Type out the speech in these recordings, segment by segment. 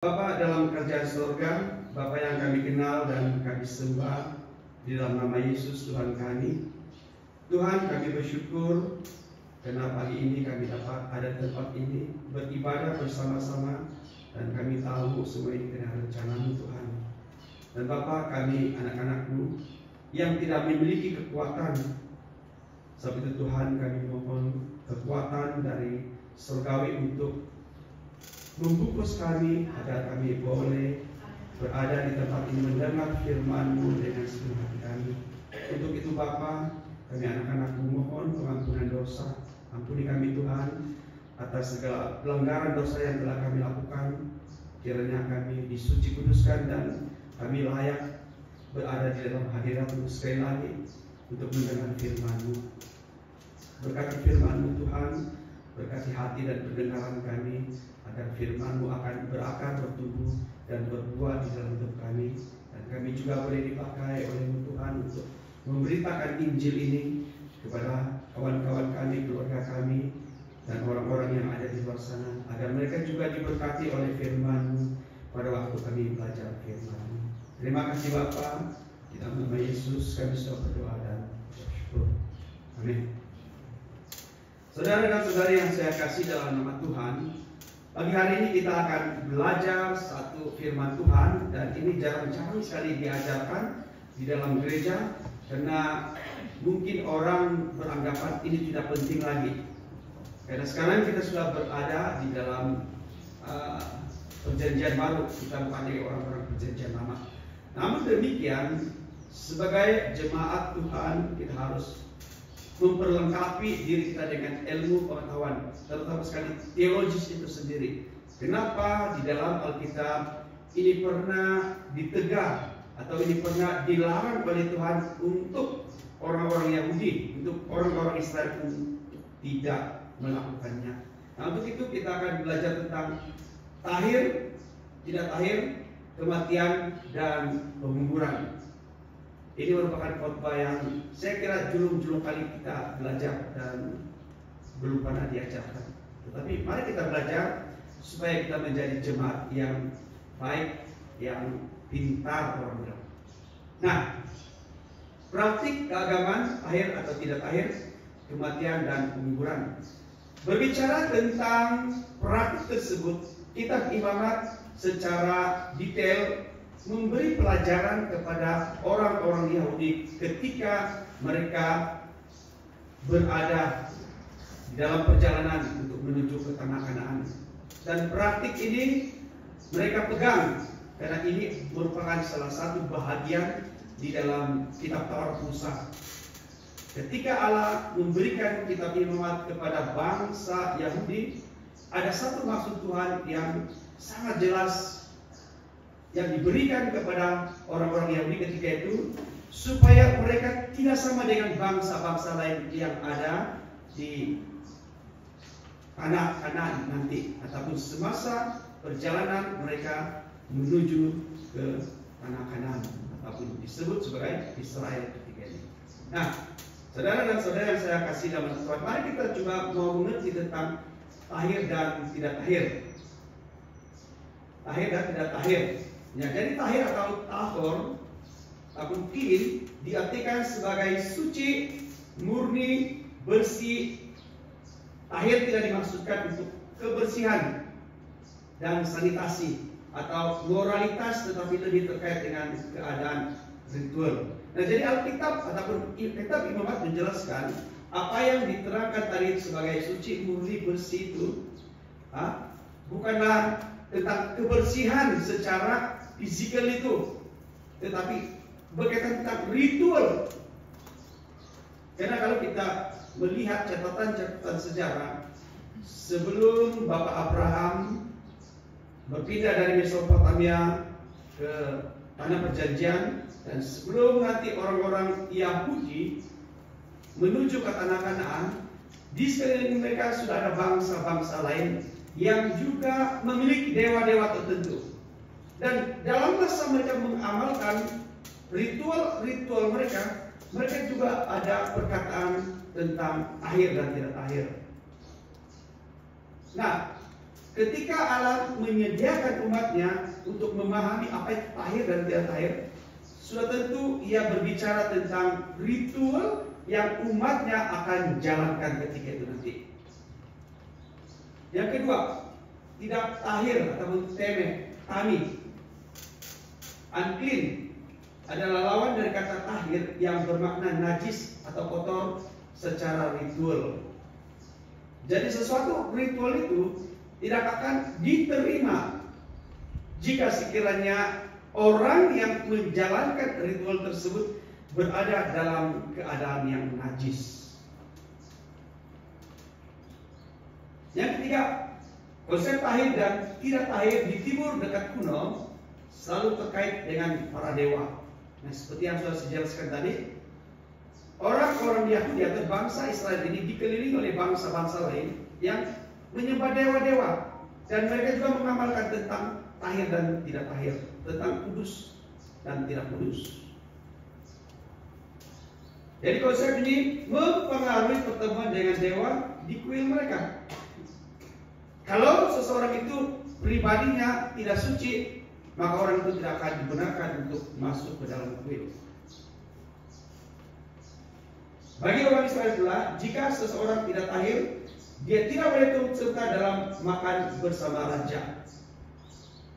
Bapa dalam kerajaan surga, Bapa yang kami kenal dan kami sembah di dalam nama Yesus Tuhan kami. Tuhan, kami bersyukur karena pagi ini kami dapat ada tempat ini beribadah bersama-sama, dan kami tahu semua ini karena rencana-Mu Tuhan. Dan Bapa, kami anak-anak-Mu yang tidak memiliki kekuatan, sebab itu Tuhan kami mohon kekuatan dari surgawi untuk membungkus kami agar kami boleh berada di tempat ini mendengar firman-Mu dengan seluruh hati kami. Untuk itu Bapa, kami anak-anak-Mu mohon pengampunan dosa. Ampuni kami Tuhan atas segala pelanggaran dosa yang telah kami lakukan. Kiranya kami disuci kuduskan dan kami layak berada di dalam hadirat-Mu sekali lagi untuk mendengar firman-Mu. Berkati firman-Mu Tuhan, berkati hati dan pendengaran kami, agar firman-Mu akan berakar, bertumbuh, dan berbuah di dalam hidup kami. Dan kami juga boleh dipakai oleh-Mu Tuhan untuk memberitakan Injil ini kepada kawan-kawan kami, keluarga kami, dan orang-orang yang ada di luar sana, agar mereka juga diberkati oleh firman-Mu pada waktu kami belajar firman-Mu. Terima kasih Bapa, di dalam nama Yesus kami sudah berdoa dan bersyukur. Amin. Saudara dan saudari yang saya kasih dalam nama Tuhan, pagi hari ini kita akan belajar satu firman Tuhan, dan ini jarang-jarang sekali diajarkan di dalam gereja karena mungkin orang beranggapan ini tidak penting lagi. Karena sekarang kita sudah berada di dalam perjanjian baru, kita bukan lagi orang-orang perjanjian lama. Namun demikian, sebagai jemaat Tuhan kita harus memperlengkapi diri kita dengan ilmu pengetahuan, terutama sekali teologis itu sendiri. Kenapa di dalam Alkitab ini pernah ditegah atau ini pernah dilarang oleh Tuhan untuk orang-orang Yahudi, untuk orang-orang Israel untuk tidak melakukannya. Nah, untuk itu kita akan belajar tentang tahir, tidak tahir, kematian, dan penguburan. Ini merupakan khotbah yang saya kira julung-julung kali kita belajar dan belum pernah diajarkan. Tetapi mari kita belajar supaya kita menjadi jemaat yang baik, yang pintar orang bilang. Nah, praktik keagamaan tahir atau tidak tahir, kematian dan penguburan. Berbicara tentang praktik tersebut, kitab Imamat secara detail memberi pelajaran kepada orang-orang Yahudi ketika mereka berada di dalam perjalanan untuk menuju ke tanah Kanaan. Dan praktik ini mereka pegang karena ini merupakan salah satu bahagian di dalam kitab Taurat Musa. Ketika Allah memberikan kitab Imamat kepada bangsa Yahudi, ada satu maksud Tuhan yang sangat jelas yang diberikan kepada orang-orang Yahudi ketika itu, supaya mereka tidak sama dengan bangsa-bangsa lain yang ada di tanah Kanaan nanti, ataupun semasa perjalanan mereka menuju ke tanah Kanaan, ataupun disebut sebagai Israel ketika ini. Nah, saudara dan saudara yang saya kasih dalam Tuhan, mari kita coba mau mengerti tentang tahir dan tidak tahir. Tahir dan tidak tahir. Ya, jadi tahir atau tahor ataupun clean diartikan sebagai suci, murni, bersih. Tahir tidak dimaksudkan untuk kebersihan dan sanitasi atau moralitas, tetapi lebih terkait dengan keadaan ritual. Nah, jadi Alkitab ataupun kitab Imamat menjelaskan apa yang diterangkan tadi sebagai suci, murni, bersih itu bukanlah tentang kebersihan secara fisikal itu, tetapi berkaitan tentang ritual. Karena kalau kita melihat catatan-catatan sejarah, sebelum Bapak Abraham berpindah dari Mesopotamia ke tanah perjanjian, dan sebelum nanti orang-orang Yahudi menuju ke tanah Kanaan, di sekeliling mereka sudah ada bangsa-bangsa lain yang juga memiliki dewa-dewa tertentu. Dan dalam masa mereka mengamalkan ritual-ritual mereka, mereka juga ada perkataan tentang tahir dan tidak tahir. Nah, ketika Allah menyediakan umatnya untuk memahami apa itu tahir dan tidak tahir, sudah tentu ia berbicara tentang ritual yang umatnya akan jalankan ketika itu nanti. Yang kedua, tidak tahir atau tami. Unclean adalah lawan dari kata tahir yang bermakna najis atau kotor secara ritual. Jadi sesuatu ritual itu tidak akan diterima jika sekiranya orang yang menjalankan ritual tersebut berada dalam keadaan yang najis. Yang ketiga, konsep tahir dan tidak tahir di timur dekat kuno selalu terkait dengan para dewa. Nah, seperti yang sudah saya jelaskan tadi, orang-orang Yahudi atau bangsa Israel ini dikelilingi oleh bangsa-bangsa lain yang menyembah dewa-dewa, dan mereka juga mengamalkan tentang tahir dan tidak tahir, tentang kudus dan tidak kudus. Jadi konsep ini mempengaruhi pertemuan dengan dewa di kuil mereka. Kalau seseorang itu pribadinya tidak suci, maka orang itu tidak akan dibenarkan untuk masuk ke dalam kuil. Bagi orang Israel pula, jika seseorang tidak tahir, dia tidak boleh turut serta dalam makan bersama raja.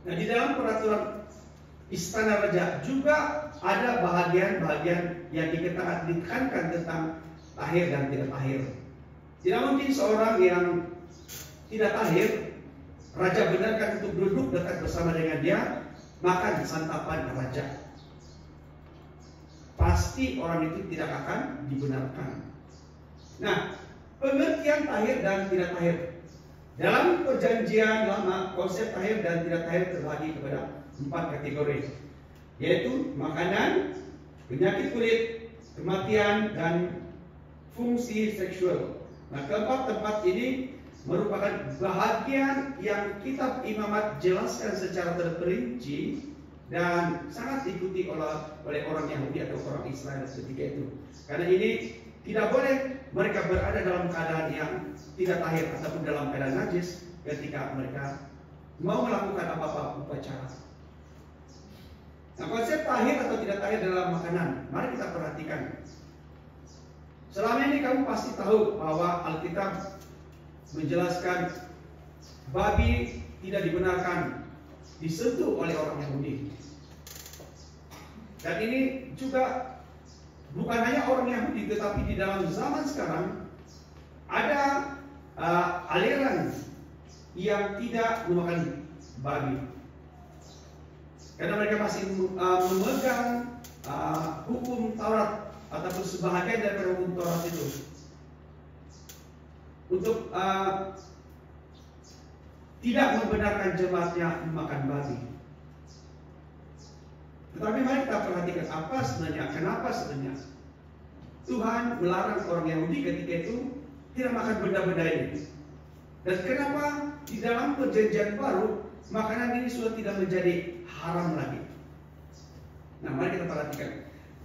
Nah, di dalam peraturan istana raja juga ada bahagian-bahagian yang ditekankan tentang tahir dan tidak tahir. Tidak mungkin seorang yang tidak tahir, raja benarkan untuk duduk dekat bersama dengan dia, makan santapan raja. Pasti orang itu tidak akan dibenarkan. Nah, pengertian tahir dan tidak tahir. Dalam perjanjian lama, konsep tahir dan tidak tahir terbagi kepada 4 kategori, yaitu makanan, penyakit kulit, kematian, dan fungsi seksual. Nah, keempat tempat ini merupakan bahagian yang kitab Imamat jelaskan secara terperinci dan sangat diikuti oleh orang Yahudi atau orang Israel ketika itu. Karena ini tidak boleh mereka berada dalam keadaan yang tidak tahir ataupun dalam keadaan najis ketika mereka mau melakukan apa-apa upacara. Nah, konsep tahir atau tidak tahir dalam makanan, mari kita perhatikan. Selama ini kamu pasti tahu bahwa Alkitab menjelaskan babi tidak dibenarkan disentuh oleh orang Yahudi. Dan ini juga bukan hanya orang Yahudi, tetapi di dalam zaman sekarang ada aliran yang tidak memakan babi, karena mereka masih memegang hukum Taurat ataupun sebahagian dari hukum Taurat itu untuk tidak membenarkan jemaatnya memakan babi. Tetapi mari kita perhatikan apa sebenarnya, kenapa sebenarnya Tuhan melarang orang Yahudi ketika itu tidak makan benda-benda ini. Dan kenapa di dalam perjanjian baru makanan ini sudah tidak menjadi haram lagi. Nah, mari kita perhatikan.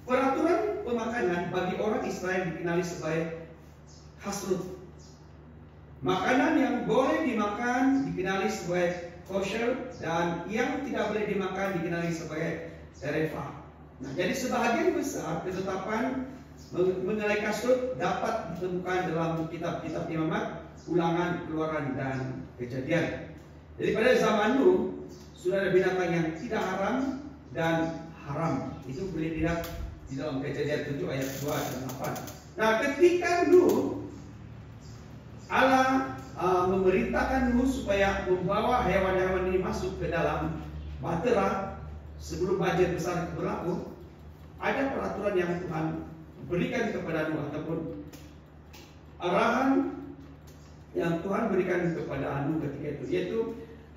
Peraturan pemakanan bagi orang Israel dikenali sebagai kasrut. Makanan yang boleh dimakan dikenali sebagai kosher, dan yang tidak boleh dimakan dikenali sebagai terefa. Nah, jadi sebahagian besar ketetapan mengenai kasrut dapat ditemukan dalam kitab-kitab Imamat, Ulangan, Keluaran, dan Kejadian. Jadi pada zaman Nuh sudah ada binatang yang tidak haram dan haram. Itu boleh dilihat di dalam Kejadian 7 ayat 2 dan 8. Nah, ketika Nuh Allah memerintahkan Nuh supaya membawa hewan-hewan ini masuk ke dalam bahtera sebelum banjir besar berlaku, ada peraturan yang Tuhan berikan kepada Nuh ataupun arahan yang Tuhan berikan kepada Nuh ketika itu, yaitu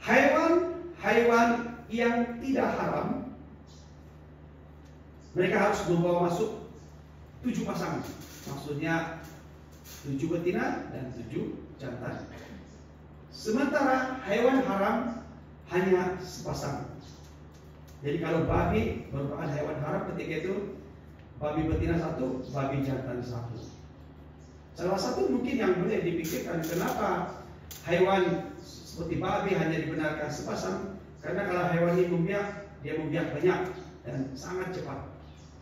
hewan-hewan yang tidak haram mereka harus membawa masuk 7 pasang, maksudnya 7 betina dan 7 jantan. Sementara hewan haram hanya sepasang. Jadi kalau babi merupakan hewan haram ketika itu, babi betina 1, babi jantan 1. Salah satu mungkin yang boleh dipikirkan, kenapa hewan seperti babi hanya dibenarkan sepasang, karena kalau hewan ini membiak, dia membiak banyak dan sangat cepat.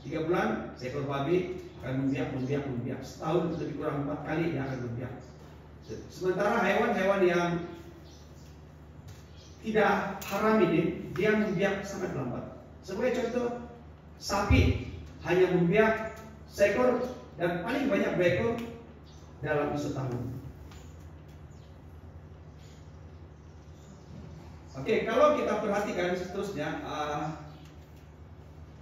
3 bulan seekor babi akan membiak. Setahun lebih kurang 4 kali dia akan membiak. Sementara hewan-hewan yang tidak haram ini, dia membiak sangat lambat. Sebagai contoh, sapi hanya membiak seekor dan paling banyak berekor dalam setahun. Oke, kalau kita perhatikan seterusnya,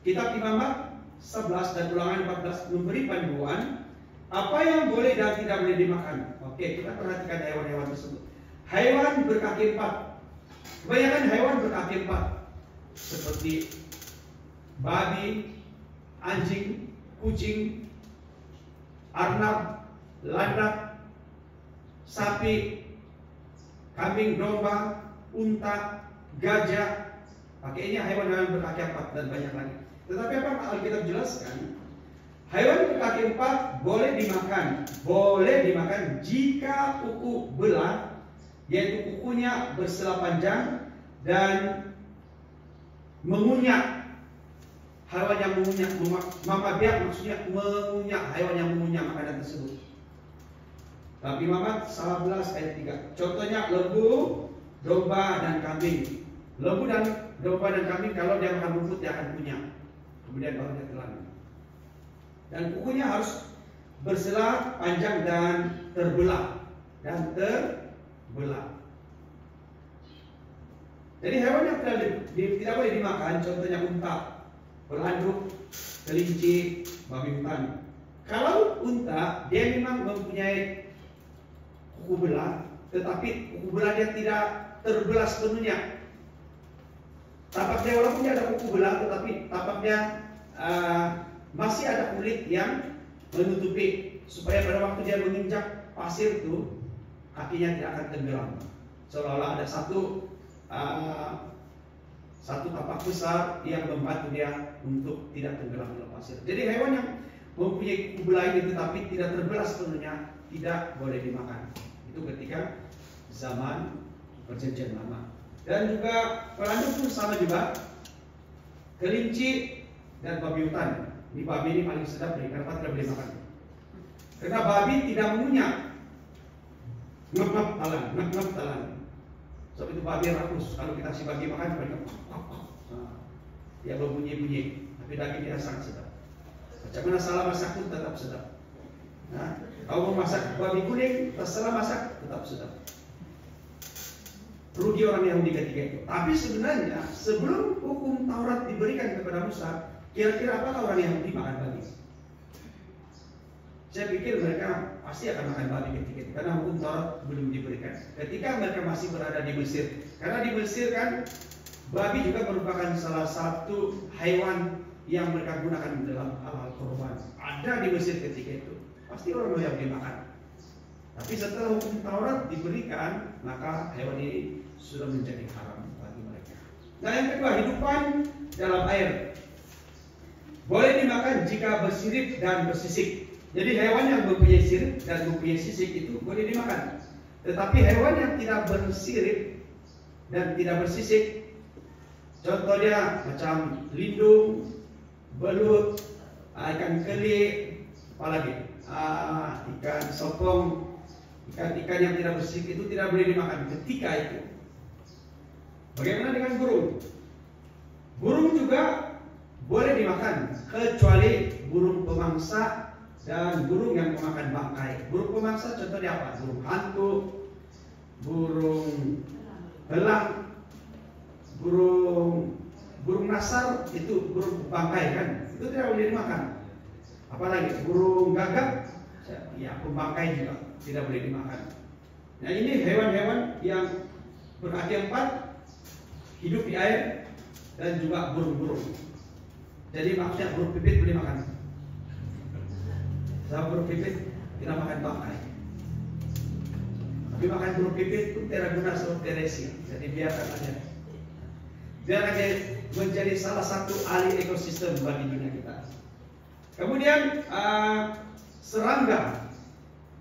Kitab Imamat 11 dan Ulangan 14 memberi panduan apa yang boleh dan tidak boleh dimakan. Oke, kita perhatikan hewan-hewan tersebut. Hewan berkaki 4. Kebanyakan hewan berkaki 4 seperti babi, anjing, kucing, arnab, landak, sapi, kambing, domba, unta, gajah. Pakainya hewan-hewan berkaki 4 dan banyak lagi. Tetapi apa Alkitab jelaskan? Hewan berkaki 4 boleh dimakan jika kuku belah, yaitu kukunya bersela panjang dan mengunyah. Hewan yang mengunyah, mamabiak maksudnya mengunyah, hewan yang mengunyah makanan tersebut. Tapi Imamat 11 ayat 3. Contohnya lembu, domba dan kambing. Lembu dan domba dan kambing kalau dia makan rumput dia akan kunyah. Kemudian baru dia telan. Dan kukunya harus bersela panjang dan terbelah. Jadi hewan yang tidak boleh dimakan, contohnya unta, pelanduk, kelinci, babi hutan. Kalau unta, dia memang mempunyai kuku belah, tetapi kuku belah dia tidak terbelah sepenuhnya. Tapaknya walaupun dia ada kuku belah, tetapi tapaknya masih ada kulit yang menutupi, supaya pada waktu dia menginjak pasir itu kakinya tidak akan tenggelam. Seolah-olah ada satu tapak besar yang membantu dia untuk tidak tenggelam dalam pasir. Jadi hewan yang mempunyai kuku belah ini tetapi tidak terbelah sepenuhnya tidak boleh dimakan. Itu ketika zaman Perjanjian Lama. Dan juga pelanduk pun sama juga. Kelinci dan babi hutan. Ini babi ini paling sedap nih, kenapa tidak boleh makan? Karena babi tidak mengunyah. Ngep-ngep talan. Sebab itu babi rakus. Kalau kita kasih babi makan, dia berbunyi-bunyi. Tapi dagingnya sangat sedap. Macam mana salah masak pun tetap sedap. Nah, kalau mau masak babi kuning, terserah masak tetap sedap. Rugi orang Yahudi ketika itu. Tapi sebenarnya sebelum hukum Taurat diberikan kepada Musa, kira-kira apakah orang Yahudi makan babi? Saya pikir mereka pasti akan makan babi ketika itu, karena hukum Taurat belum diberikan. Ketika mereka masih berada di Mesir, karena di Mesir kan babi juga merupakan salah satu hewan yang mereka gunakan dalam hal-hal korban. Ada di Mesir ketika itu, pasti orang Yahudi makan. Tapi setelah hukum Taurat diberikan, maka hewan ini sudah menjadi haram bagi mereka. Nah, yang kedua, hidupan dalam air boleh dimakan jika bersirip dan bersisik. Jadi hewan yang mempunyai sirip dan mempunyai sisik itu boleh dimakan. Tetapi hewan yang tidak bersirip dan tidak bersisik, contohnya macam lindung, belut, ikan keli, apalagi ikan sopong, ikan-ikan yang tidak bersisik itu tidak boleh dimakan ketika itu. Bagaimana dengan burung? Burung juga boleh dimakan kecuali burung pemangsa dan burung yang memakan bangkai. Burung pemangsa contohnya apa? Burung hantu, burung belang, burung nasar, itu burung bangkai kan? Itu tidak boleh dimakan. Apalagi burung gagak, ya pembangkai juga tidak boleh dimakan. Nah, ini hewan-hewan yang berkaki 4 hidup di air dan juga burung-burung. Jadi maksudnya burung pipit boleh makan. Sama burung pipit tidak makan bangkai. Tapi makan burung pipit pun tidak guna seperti teresia. Jadi biarkan aja. Biar aja menjadi salah satu ahli ekosistem bagi dunia kita. Kemudian serangga.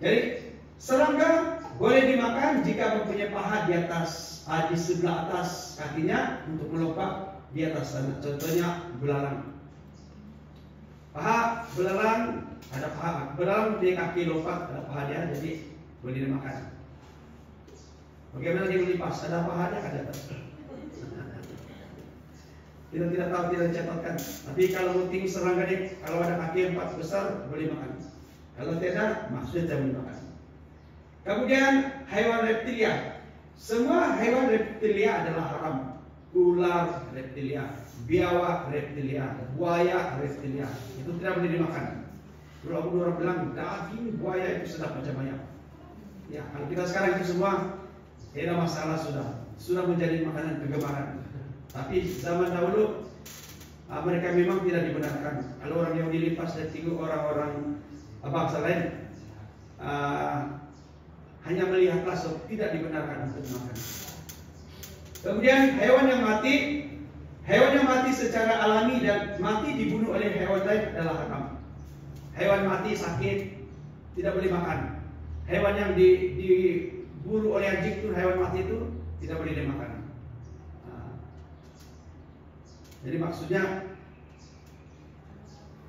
Jadi serangga boleh dimakan jika mempunyai paha di atas, di sebelah atas kakinya untuk melompat di atas tanah. Contohnya belalang. Paha belalang, ada paha belalang di kaki lompat, ada paha dia, jadi boleh dimakan. Bagaimana dia melipas? Ada paha dia, ada atas. Kita tidak tahu, tidak dicatatkan. Tapi kalau tinggi serangga dia, kalau ada kaki 4 besar boleh makan. Kalau tidak, maksudnya jangan dimakan. Kemudian hewan reptilia. Semua hewan reptilia adalah haram. Ular reptilia, biawak reptilia, buaya reptilia, itu tidak boleh dimakan. Kalau orang bilang daging buaya itu sedap macam ayam. Ya, kalau kita sekarang itu semua tidak masalah, sudah menjadi makanan kegemaran. Tapi zaman dahulu mereka memang tidak dibenarkan. Kalau orang yang dilipas dan tinggal orang-orang bangsa lain hanya melihat langsung, tidak dibenarkan untuk makan. Kemudian hewan yang mati secara alami dan mati dibunuh oleh hewan lain adalah haram. Hewan mati sakit tidak boleh makan. Hewan yang diburu oleh anjing itu, hewan mati itu tidak boleh dimakan. Jadi maksudnya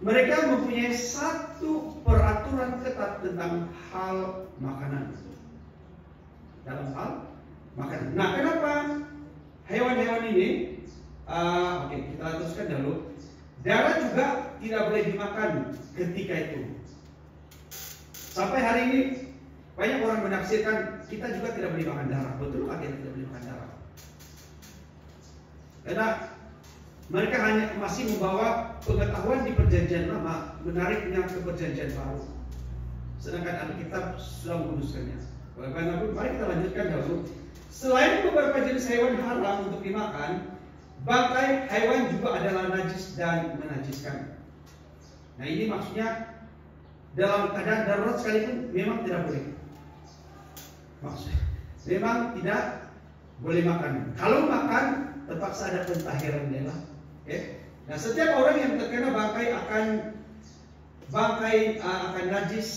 mereka mempunyai satu peraturan ketat tentang hal makanan. Dalam hal makanan. Nah, kenapa hewan-hewan ini? Oke, kita teruskan dulu. Darah juga tidak boleh dimakan ketika itu. Sampai hari ini banyak orang menafsirkan kita juga tidak boleh makan darah. Betul nggak kita tidak boleh makan darah? Karena mereka hanya masih membawa pengetahuan di perjanjian lama, menariknya ke perjanjian baru. Sedangkan Alkitab sudah menguruskannya. Bagaimanapun, mari kita lanjutkan dulu. Selain beberapa jenis hewan haram untuk dimakan, bangkai hewan juga adalah najis dan menajiskan. Nah, ini maksudnya dalam keadaan darurat sekalipun memang tidak boleh. Maksudnya memang tidak boleh makan. Kalau makan terpaksa ada pentahiran dia lah. Okay? Nah, setiap orang yang terkena bangkai akan najis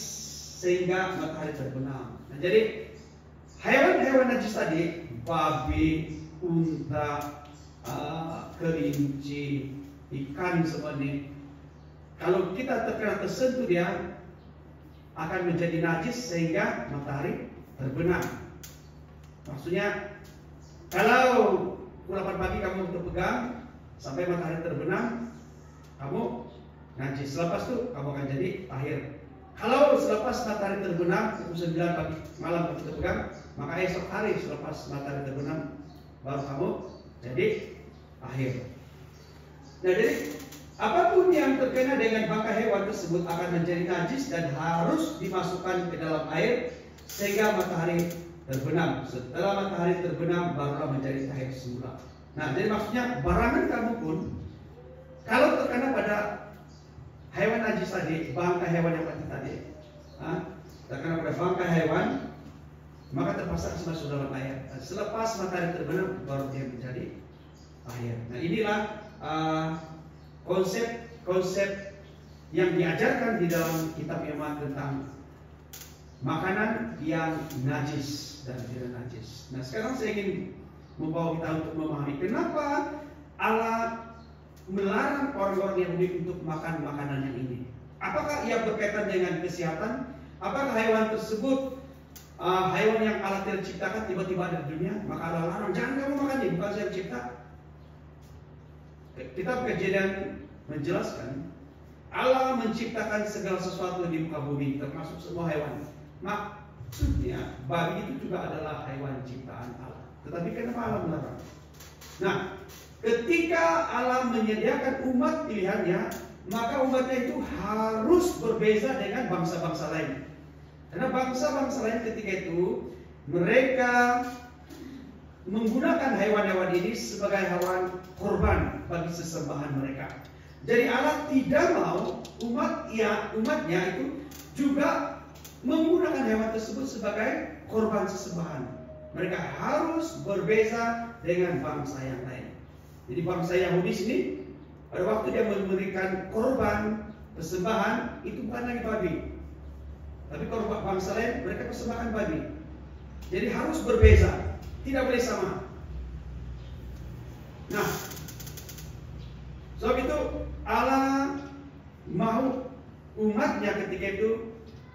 sehingga matahari terbenam. Nah, jadi hewan-hewan najis tadi, babi, unta, kelinci, ikan semuanya, kalau kita tersentuh dia akan menjadi najis sehingga matahari terbenam. Maksudnya kalau pukul 8 pagi kamu terpegang sampai matahari terbenam, kamu najis. Selepas itu kamu akan jadi tahir. Kalau selepas matahari terbenam pukul 9 pagi malam kamu terpegang, maka esok hari selepas matahari terbenam baru kamu jadi tahir. Nah, jadi apapun yang terkena dengan bangkai hewan tersebut akan menjadi najis dan harus dimasukkan ke dalam air sehingga matahari terbenam. Setelah matahari terbenam barulah menjadi tahir semula. Nah, jadi maksudnya barangan kamu pun kalau terkena pada hewan najis tadi, bangkai hewan yang mati tadi, terkena pada bangkai hewan, maka terpaksa masuk dalam air. Dan selepas matahari terbenam baru dia menjadi air. Nah, inilah konsep yang diajarkan di dalam kitab Iman tentang makanan yang najis dan tidak najis. Nah, sekarang saya ingin membawa kita untuk memahami kenapa Allah melarang orang-orang Yahudi untuk makan makanan yang ini. Apakah ia berkaitan dengan kesehatan? Apakah hewan tersebut hewan yang Allah tidak ciptakan tiba-tiba ada di dunia? Maka Allah larang, jangan kamu makan ini, bukan saya cipta. Kitab Kejadian menjelaskan Allah menciptakan segala sesuatu di muka bumi, termasuk semua hewan. Maksudnya babi itu juga adalah hewan ciptaan Allah. Tetapi kenapa Allah melarang? Nah, ketika Allah menyediakan umat pilihannya, maka umatnya itu harus berbeza dengan bangsa-bangsa lain. Karena bangsa-bangsa lain ketika itu mereka menggunakan hewan-hewan ini sebagai hewan korban bagi sesembahan mereka. Jadi Allah tidak mau umatnya itu juga menggunakan hewan tersebut sebagai korban sesembahan. Mereka harus berbeza dengan bangsa yang lain. Jadi bangsa Yahudi sini pada waktu dia memberikan korban persembahan itu bukan lagi babi, tapi korban bangsa lain mereka persembahkan babi. Jadi harus berbeza, tidak boleh sama. Nah, sebab itu Allah mau umatnya ketika itu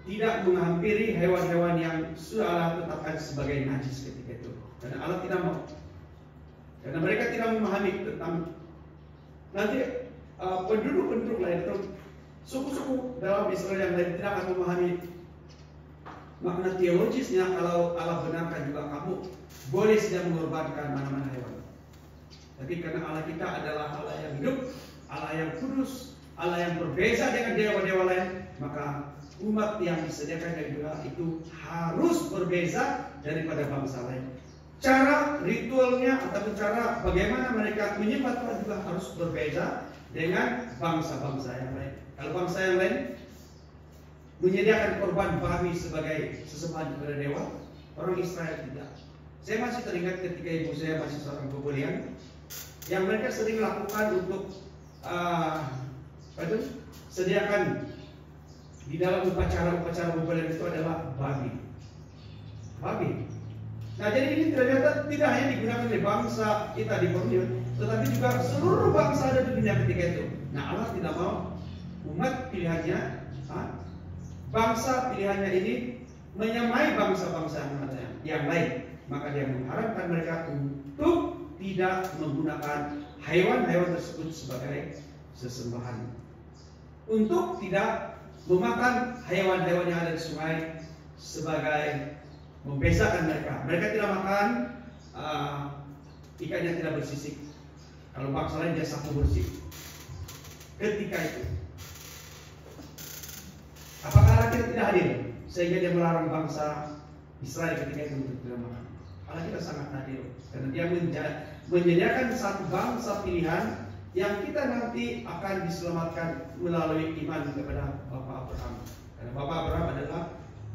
tidak menghampiri hewan-hewan yang sudah Allah tetapkan sebagai najis ketika itu. Karena Allah tidak mau. Karena mereka tidak memahami tentang nanti penduduk-penduduk lain atau suku-suku dalam Israel yang lain tidak akan memahami makna teologisnya. Kalau Allah benarkan juga kamu boleh saja mengorbankan mana-mana hewan. Tapi karena Allah kita adalah Allah yang hidup, Allah yang kudus, Allah yang berbeza dengan dewa-dewa lain, maka umat yang disediakan juga itu harus berbeza daripada bangsa lain. Cara ritualnya atau cara bagaimana mereka menyembah Tuhan juga harus berbeza dengan bangsa-bangsa yang lain. Kalau bangsa yang lain menyediakan korban babi sebagai sesembahan kepada dewa, orang Israel tidak. Saya masih teringat ketika ibu saya masih seorang pembelian, yang mereka sering lakukan untuk sediakan di dalam upacara pembelian itu adalah babi. Nah, jadi ini ternyata tidak hanya digunakan oleh bangsa kita di Borneo, tetapi juga seluruh bangsa ada di dunia ketika itu. Nah, Allah tidak mau umat pilihannya, bangsa pilihannya ini menyamai bangsa-bangsa yang lain. Maka dia mengharapkan mereka untuk tidak menggunakan hewan-hewan tersebut sebagai sesembahan, untuk tidak memakan hewan-hewan yang ada di sungai sebagai membezakan mereka. Mereka tidak makan ikan yang tidak bersisik. Kalau bangsa lain dia sapu bersih. Ketika itu, apakah Allah kita tidak hadir sehingga dia melarang bangsa Israel ketika itu untuk tidak makan? Allah kita sangat hadir karena dia menyediakan satu bangsa pilihan yang kita nanti akan diselamatkan melalui iman kepada Bapak Abraham. Karena Bapak Abraham adalah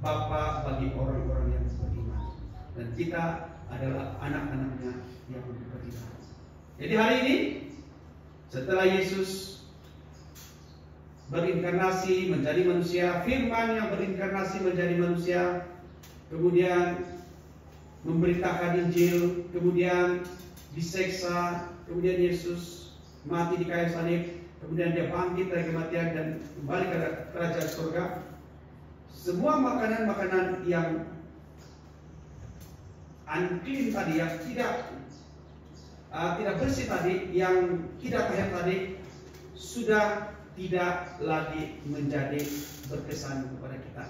Bapak bagi orang-orang yang beriman, dan kita adalah anak-anaknya yang beriman. Jadi hari ini setelah Yesus berinkarnasi menjadi manusia, firman yang berinkarnasi menjadi manusia, kemudian memberitakan Injil, kemudian diseksa, kemudian Yesus mati di kayu salib, kemudian dia bangkit dari kematian dan kembali ke kerajaan surga. Semua makanan-makanan yang unclean tadi, yang tidak bersih tadi, yang tidak tahir tadi, sudah tidak lagi menjadi berkesan kepada kita.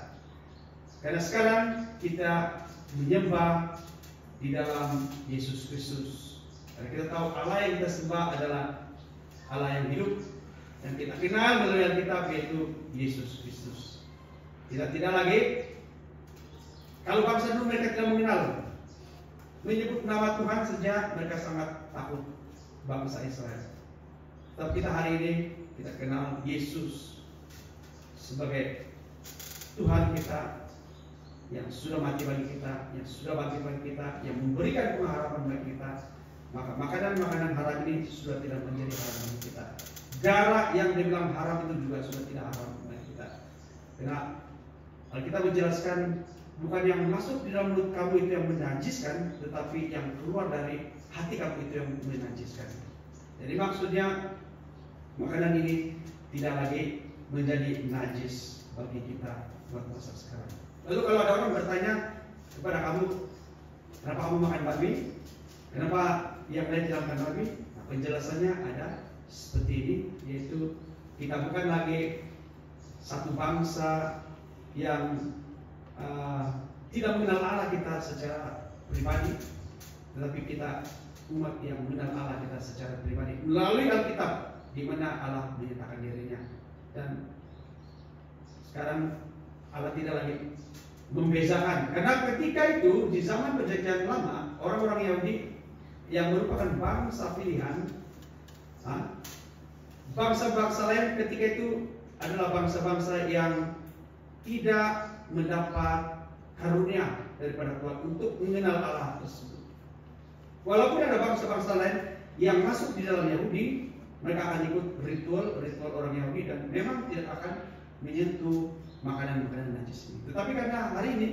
Karena sekarang kita menyembah di dalam Yesus Kristus. Karena kita tahu Allah yang kita sembah adalah Allah yang hidup, yang kita kenal melalui Alkitab, yaitu Yesus Kristus. Tidak lagi, kalau bangsa dulu mereka tidak mengenal, menyebut nama Tuhan saja mereka sangat takut, bangsa Israel. Tapi kita hari ini kita kenal Yesus sebagai Tuhan kita, yang sudah mati bagi kita, yang sudah bangkit bagi kita, yang memberikan pengharapan bagi kita. Maka makanan-makanan haram ini sudah tidak menjadi haram bagi kita. Darah yang dibilang haram itu juga sudah tidak haram bagi kita. Karena Alkitab menjelaskan, bukan yang masuk di dalam mulut kamu itu yang menajiskan, tetapi yang keluar dari hati kamu itu yang menajiskan. Jadi maksudnya makanan ini tidak lagi menjadi najis bagi kita buat masa sekarang. Lalu kalau ada orang bertanya kepada kamu, kenapa kamu makan babi? Kenapa yang lain tidak makan babi? Nah, penjelasannya ada seperti ini, yaitu kita bukan lagi satu bangsa yang tidak mengenal Allah kita secara pribadi, tetapi kita umat yang mengenal Allah kita secara pribadi melalui Alkitab, di mana Allah menyatakan dirinya. Dan sekarang Allah tidak lagi membezakan, karena ketika itu di zaman perjanjian lama, orang-orang Yahudi yang merupakan bangsa pilihan, bangsa-bangsa lain ketika itu adalah bangsa-bangsa yang tidak mendapat karunia daripada Tuhan untuk mengenal Allah tersebut. Walaupun ada bangsa-bangsa lain yang masuk di dalam Yahudi, mereka akan ikut ritual orang Yahudi dan memang tidak akan menyentuh makanan-makanan najis ini. Tetapi karena hari ini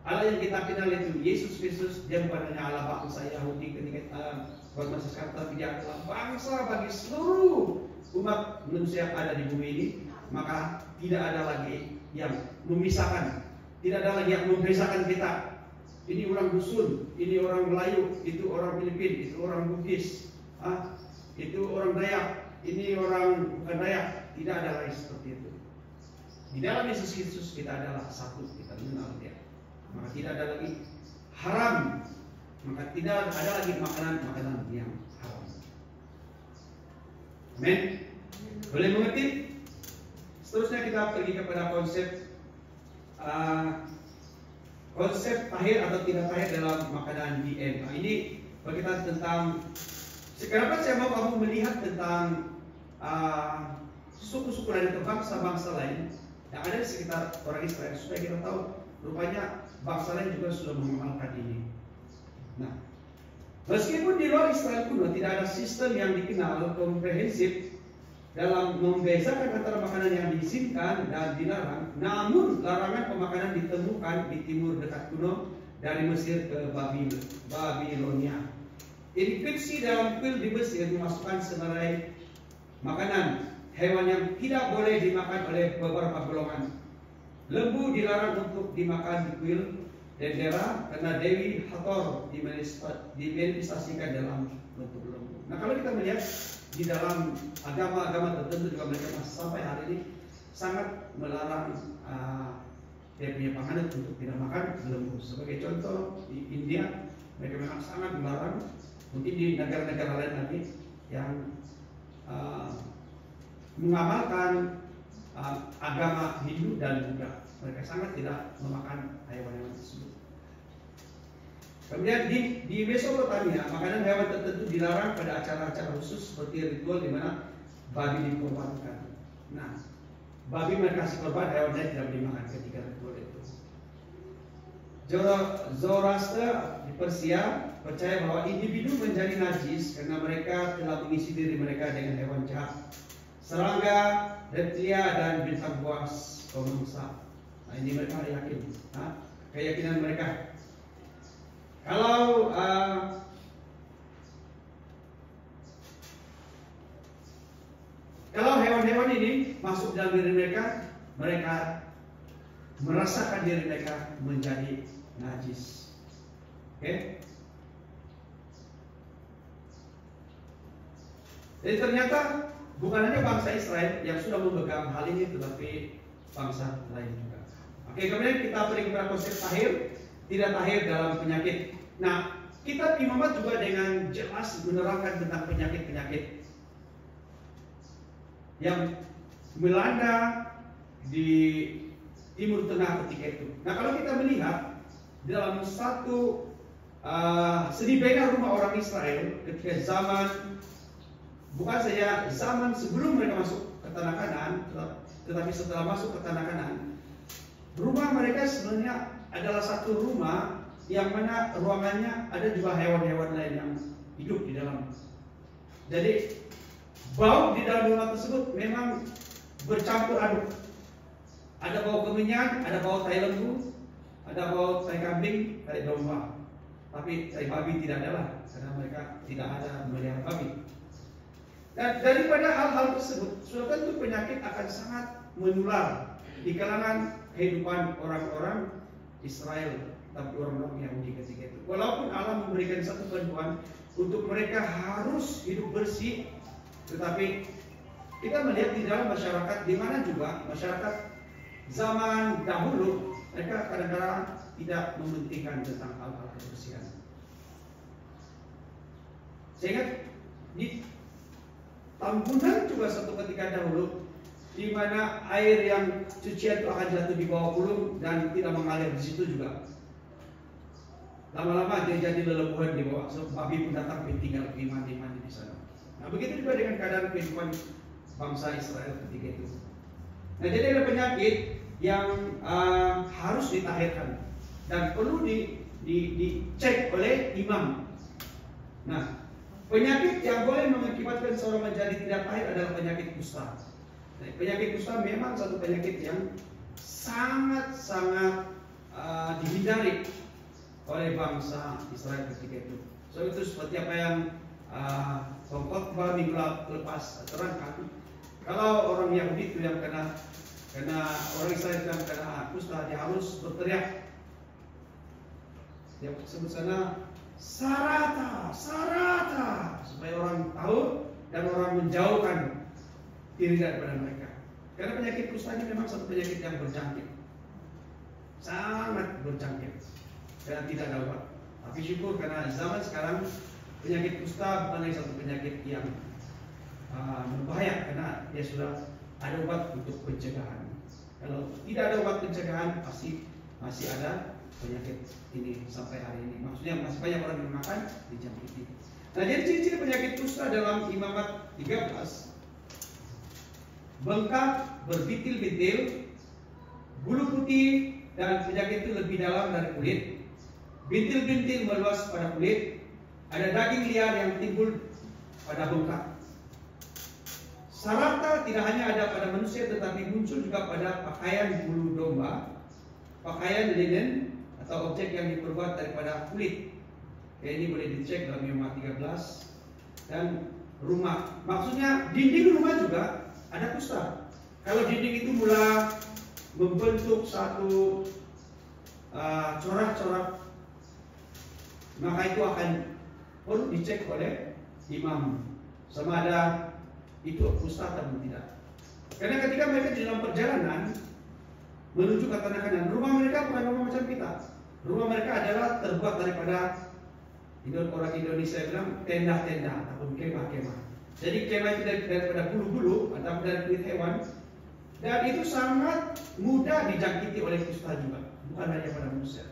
Allah yang kita kenal itu Yesus Kristus, dia bukan hanya Allah bangsa Yahudi ketika buat masa sekarang, tapi dia adalah bangsa bagi seluruh umat manusia yang ada di bumi ini. Maka tidak ada lagi yang memisahkan, tidak ada lagi yang membedakan kita. Ini orang dusun, ini orang Melayu, itu orang Filipin, itu orang Bugis, itu orang Dayak, ini orang bukan Dayak. Tidak ada lagi seperti itu. Di dalam Yesus Kristus kita adalah satu, kita mengenal Dia. Maka tidak ada lagi haram, maka tidak ada lagi makanan-makanan yang haram. Amin. Boleh mengerti? Seterusnya kita pergi kepada konsep tahir atau tidak tahir dalam makanan DM. Nah, ini berkaitan tentang kenapa saya mau kamu melihat tentang suku-suku lain atau bangsa-bangsa lain yang ada di sekitar orang Israel, supaya kita tahu rupanya bangsa lain juga sudah mengamalkan ini. Nah, meskipun di luar Israel kuno tidak ada sistem yang dikenal komprehensif dalam membedakan antara makanan yang diizinkan dan dilarang, namun larangan pemakanan ditemukan di timur dekat kuno dari Mesir ke Babilonia. Inskripsi dalam kuil di Mesir memasukkan sebagai makanan hewan yang tidak boleh dimakan oleh beberapa golongan. Lembu dilarang untuk dimakan di kuil Dendera karena Dewi Hathor dimanifestasikan dalam bentuk lembu. Nah, kalau kita melihat di dalam agama-agama tertentu juga mereka masih sampai hari ini sangat melarang dia punya panganan untuk tidak makan lembu. Sebagai contoh di India mereka memang sangat melarang. Mungkin di negara-negara lain lagi yang mengamalkan agama Hindu dan Buddha, mereka sangat tidak memakan hewan-hewan tersebut. Kemudian di Mesopotamia, makanan hewan tertentu dilarang pada acara-acara khusus seperti ritual di mana babi dikorbankan. Nah, babi mereka kasih korban, hewan lain tidak dimakan ketika ritual itu. Zoroaster di Persia percaya bahwa individu menjadi najis karena mereka telah mengisi diri mereka dengan hewan jahat, serangga, reptilia, dan bintang buas pemangsa. Nah, ini mereka yakin, keyakinan mereka. Kalau hewan-hewan ini masuk dalam diri mereka, mereka merasakan diri mereka menjadi najis. Oke? Jadi ternyata bukan hanya bangsa Israel yang sudah memegang hal ini, tetapi bangsa lain juga. Oke, kemudian kita pergi kepada konsep tahir, tidak tahir dalam penyakit. Nah, kitab Imamat juga dengan jelas menerangkan tentang penyakit-penyakit yang melanda di Timur Tengah ketika itu. Nah, kalau kita melihat dalam satu seni beda rumah orang Israel ketika bukan saja zaman sebelum mereka masuk ke tanah Kanaan, tetapi setelah masuk ke tanah Kanaan, rumah mereka sebenarnya adalah satu rumah yang mana ruangannya ada juga hewan-hewan lain yang hidup di dalam. Jadi bau di dalam rumah tersebut memang bercampur aduk. Ada bau kemenyan, ada bau tai lembu, ada bau tai kambing, tai domba. Tapi tai babi tidak ada lah, karena mereka tidak ada melihara babi. Dan daripada hal-hal tersebut, sudah tentu penyakit akan sangat menular di kalangan kehidupan orang-orang Israel, tapi orang-orang Yahudi ketika itu. Walaupun Allah memberikan satu bantuan untuk mereka harus hidup bersih, tetapi kita melihat di dalam masyarakat, di mana juga masyarakat zaman dahulu, mereka kadang-kadang tidak mementingkan tentang hal-hal kebersihan. Sehingga di Tambunan juga satu ketika dahulu, di mana air yang cucian itu akan jatuh di bawah gulung dan tidak mengalir di situ juga. Lama-lama dia jadi lelebuhan di bawah, so, babi pun datang tinggal mandi di sana. Nah, begitu juga dengan keadaan kehidupan bangsa Israel ketika itu. Nah, jadi ada penyakit yang harus ditahirkan dan perlu dicek oleh imam. Nah, penyakit yang boleh mengakibatkan seorang menjadi tidak tahir adalah penyakit kusta. Nah, penyakit kusta memang satu penyakit yang sangat-sangat dihindari oleh bangsa Israel ketika itu. So itu seperti apa yang pengkhotbah minggu lepas terangkan. Kalau orang Yahudi itu yang kena orang Israel yang kena kusta, dia harus berteriak. Dia sebut sana Sarata, Sarata, supaya orang tahu dan orang menjauhkan diri daripada mereka. Karena penyakit kusta ini memang satu penyakit yang berjangkit, sangat berjangkit dan tidak ada obat. Tapi syukur karena zaman sekarang penyakit kusta bukan lagi satu penyakit yang berbahaya, karena dia sudah ada obat untuk pencegahan. Kalau tidak ada obat pencegahan, pasti masih ada penyakit ini sampai hari ini. Maksudnya masih banyak orang yang makan dijangkiti. Nah, jadi ciri-ciri penyakit kusta dalam Imamat 13: bengkak, berbitil-bitil, bulu putih, dan penyakit itu lebih dalam dari kulit. Bintil-bintil meluas pada kulit. Ada daging liar yang timbul pada bengkak. Sarata tidak hanya ada pada manusia, tetapi muncul juga pada pakaian bulu domba, pakaian linen, atau objek yang diperbuat daripada kulit. Ini boleh dicek dalam Imamat 13. Dan rumah, maksudnya dinding rumah juga ada kusta. Kalau dinding itu mula membentuk satu corak-corak, maka itu akan perlu dicek oleh imam sama ada itu kusta atau tidak. Karena ketika mereka di dalam perjalanan menuju ke tanah Kanaan, rumah mereka bukan rumah macam kita. Rumah mereka adalah terbuat daripada, orang Indonesia bilang tenda-tenda ataupun kemah-kemah. Jadi kemah itu daripada bulu-bulu atau dari kulit hewan, dan itu sangat mudah dijangkiti oleh kusta juga, bukan hanya pada manusia.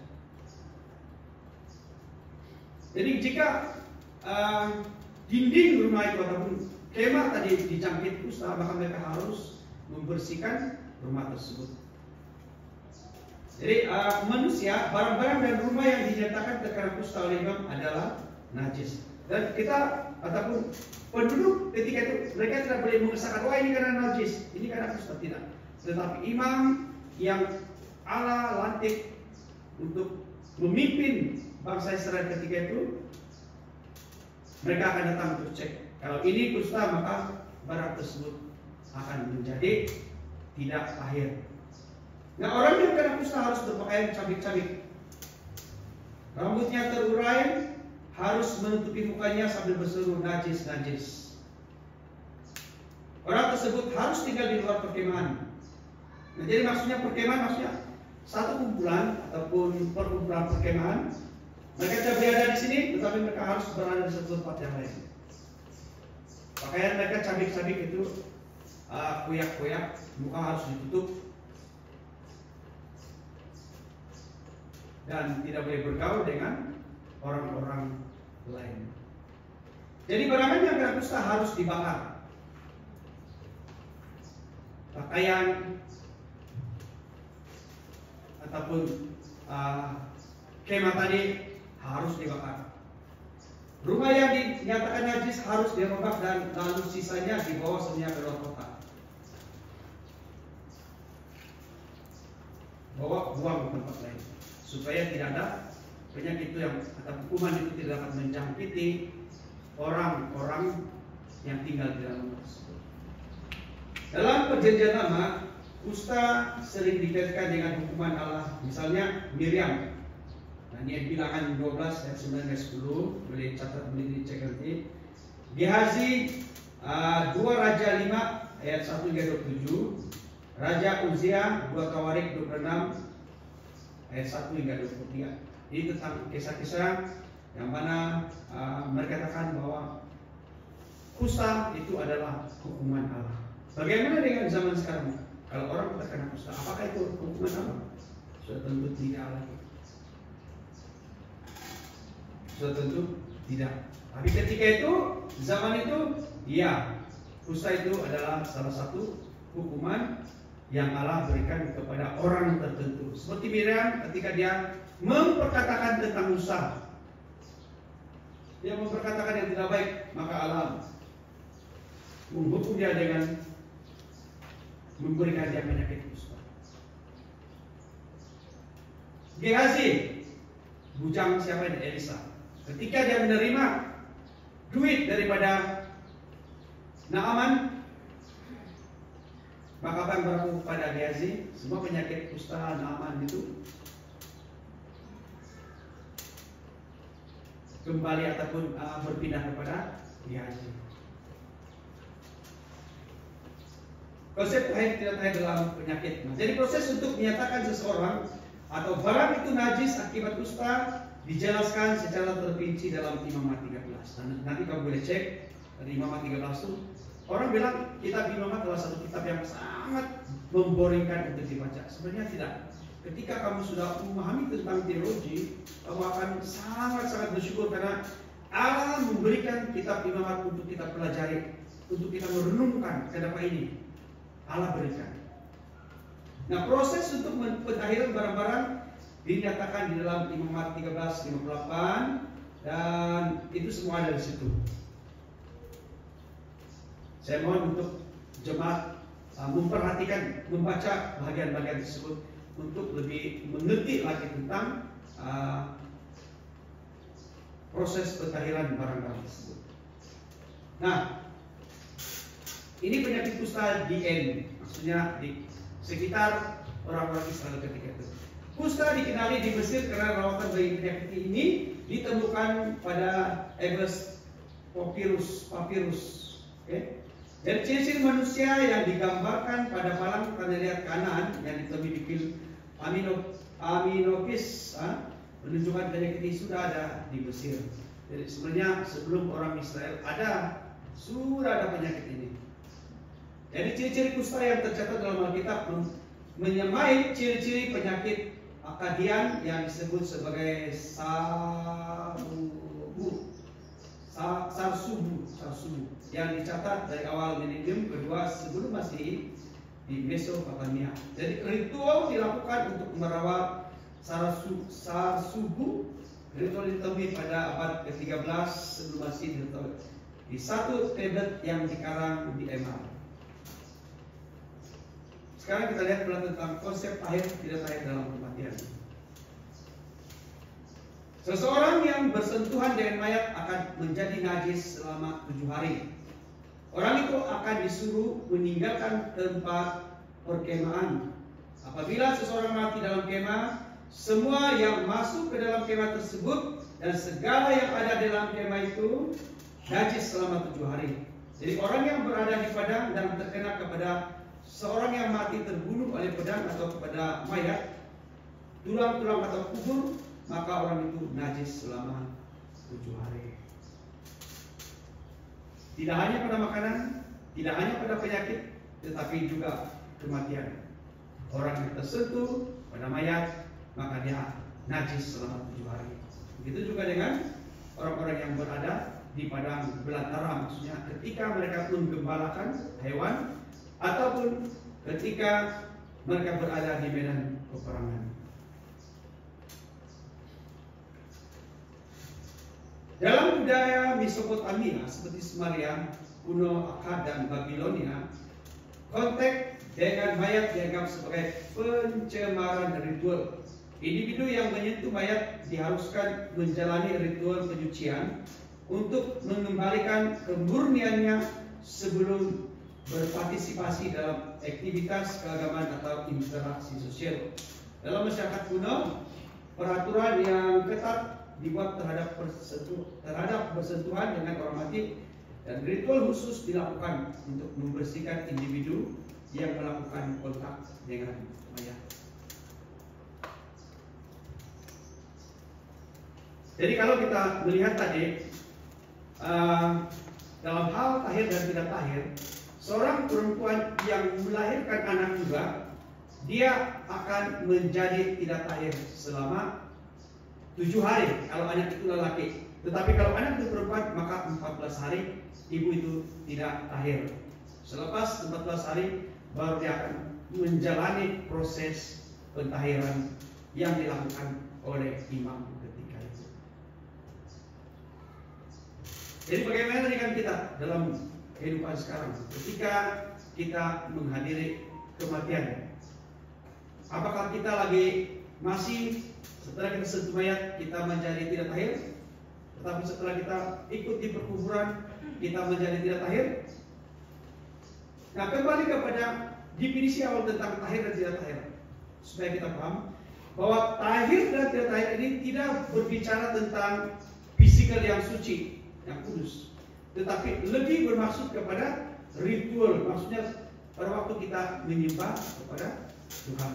Jadi jika dinding rumah itu ataupun kemah tadi dijangkit kusta, maka mereka harus membersihkan rumah tersebut. Jadi manusia, barang-barang dan rumah yang dinyatakan terkena kusta oleh imam adalah najis. Dan kita ataupun penduduk ketika itu mereka tidak boleh mengesahkan, wah ini karena najis, ini karena kusta, tidak. Tetapi imam yang Allah lantik untuk memimpin bangsa Israel ketika itu, mereka akan datang untuk cek. Kalau ini kusta, maka barang tersebut akan menjadi tidak tahir. Nah, orang yang kena kusta harus berpakaian cabik-cabik, rambutnya terurai, harus menutupi mukanya sambil berseru najis. Orang tersebut harus tinggal di luar perkemahan. Nah, jadi maksudnya perkemahan maksudnya satu kumpulan ataupun perkumpulan perkemahan. Mereka tidak berada di sini, tetapi mereka harus berada di satu tempat yang lain. Pakaian mereka cabik-cabik itu, koyak-koyak, muka harus ditutup, dan tidak boleh bergaul dengan orang-orang lain. Jadi barang yang kena kusta harus dibakar. Pakaian ataupun kemah tadi harus dibakar. Rumah yang dinyatakan najis harus dirombak dan lalu sisanya dibawa semua ke luar kota. Buang ke tempat lain, supaya tidak ada penyakit itu yang atau kuman itu tidak dapat menjangkiti orang-orang yang tinggal di dalam rumah tersebut. Dalam perjanjian lama, kusta sering dikaitkan dengan hukuman Allah. Misalnya Miriam. Nah, ini bilangan 12 dan 9 dan 10, boleh catat, boleh dicek nanti. Gehazi 2 Raja 5 ayat 1 hingga 27, Raja Uzia 2 Tawarik 26 ayat 1 hingga 23. Ini tentang kisah-kisah yang mana mereka katakan bahwa kusta itu adalah hukuman Allah. Bagaimana dengan zaman sekarang? Kalau orang terkena kusta, apakah itu hukuman Allah? Sudah tentu tidak lagi. Sudah tentu tidak. Tapi ketika itu, zaman itu, ya, kusta itu adalah salah satu hukuman yang Allah berikan kepada orang tertentu. Seperti Miriam ketika dia memperkatakan tentang Musa, dia memperkatakan yang tidak baik, maka Allah menghukum dia dengan memberikan dia penyakit kusta. Gehazi, bujang siapa ini? Elisa. Ketika dia menerima duit daripada Naaman, maka apa yang berlaku pada Gehazi? Semua penyakit kusta Naaman itu kembali ataupun berpindah kepada Gehazi. Konsep tahir tidak tahir dalam penyakit. Jadi proses untuk menyatakan seseorang atau barang itu najis akibat kusta dijelaskan secara terperinci dalam Imamat 13. Nanti kamu boleh cek dari Imamat 13 itu. Orang bilang kitab Imamat adalah satu kitab yang sangat memboringkan untuk dibaca. Sebenarnya tidak. Ketika kamu sudah memahami tentang teologi, kamu akan sangat-sangat bersyukur karena Allah memberikan kitab Imamat untuk kita pelajari, untuk kita merenungkan kenapa ini Allah berikan. Nah, proses untuk pentahiran barang-barang dinyatakan di dalam Imamat 13:58 dan itu semua ada di situ. Saya mohon untuk jemaat memperhatikan, membaca bagian-bagian tersebut untuk lebih mengerti lagi tentang proses pentahiran barang-barang tersebut. Nah, ini penyakit kusta di N, maksudnya di sekitar orang-orang Israel ketika itu. Kusta dikenali di Mesir karena rawatan bagi penyakit ini ditemukan pada Ebers papyrus. Okay? Dan ciri-ciri manusia yang digambarkan pada palang tanah liat Kanaan yang ditemui di film Aminopis menunjukkan penyakit ini sudah ada di Mesir. Jadi sebenarnya sebelum orang Israel sudah ada penyakit ini. Jadi ciri-ciri kusta yang tercatat dalam Alkitab menyamai ciri-ciri penyakit Akadian yang disebut sebagai sarsubu yang dicatat dari awal milenium kedua sebelum Masehi di Mesopotamia. Jadi ritual dilakukan untuk merawat sarsubu. Ritual ditemui pada abad ke-13 sebelum Masehi di satu tablet yang dikarang di Emar. Sekarang kita lihat pula tentang konsep tahir tidak tahir dalam kematian. Seseorang yang bersentuhan dengan mayat akan menjadi najis selama 7 hari. Orang itu akan disuruh meninggalkan tempat perkemahan. Apabila seseorang mati dalam kemah, semua yang masuk ke dalam kemah tersebut dan segala yang ada dalam kemah itu najis selama 7 hari. Jadi orang yang berada di padang dan terkena kepada seorang yang mati terbunuh oleh pedang atau kepada mayat, tulang-tulang atau kubur, maka orang itu najis selama 7 hari. Tidak hanya pada makanan, tidak hanya pada penyakit, tetapi juga kematian. Orang yang tersentuh pada mayat, maka dia najis selama 7 hari. Begitu juga dengan orang-orang yang berada di padang belantara, maksudnya ketika mereka menggembalakan hewan ataupun ketika mereka berada di medan peperangan. Dalam budaya Mesopotamia seperti Sumeria, kuno, Akkad dan Babilonia, kontak dengan mayat dianggap sebagai pencemaran ritual. Individu yang menyentuh mayat diharuskan menjalani ritual penyucian untuk mengembalikan kemurniannya sebelum berpartisipasi dalam aktivitas keagamaan atau interaksi sosial. Dalam masyarakat kuno, peraturan yang ketat dibuat terhadap bersentuhan dengan orang mati dan ritual khusus dilakukan untuk membersihkan individu yang melakukan kontak dengan mayat. Jadi kalau kita melihat tadi dalam hal tahir dan tidak tahir, seorang perempuan yang melahirkan anak juga, dia akan menjadi tidak tahir selama 7 hari kalau anak itu lelaki. Tetapi kalau anak itu perempuan, maka 14 hari ibu itu tidak tahir. Selepas 14 hari baru dia akan menjalani proses pentahiran yang dilakukan oleh imam ketika itu. Jadi bagaimana dengan kita dalam kehidupan sekarang ketika kita menghadiri kematian? Apakah kita lagi masih setelah kita sentuh mayat kita menjadi tidak tahir, tetapi setelah kita ikut di perkuburan kita menjadi tidak tahir. Nah, kembali kepada definisi awal tentang tahir dan tidak tahir, supaya kita paham bahwa tahir dan tidak tahir ini tidak berbicara tentang fisikal yang suci, yang kudus, tetapi lebih bermaksud kepada ritual, maksudnya pada waktu kita menyembah kepada Tuhan.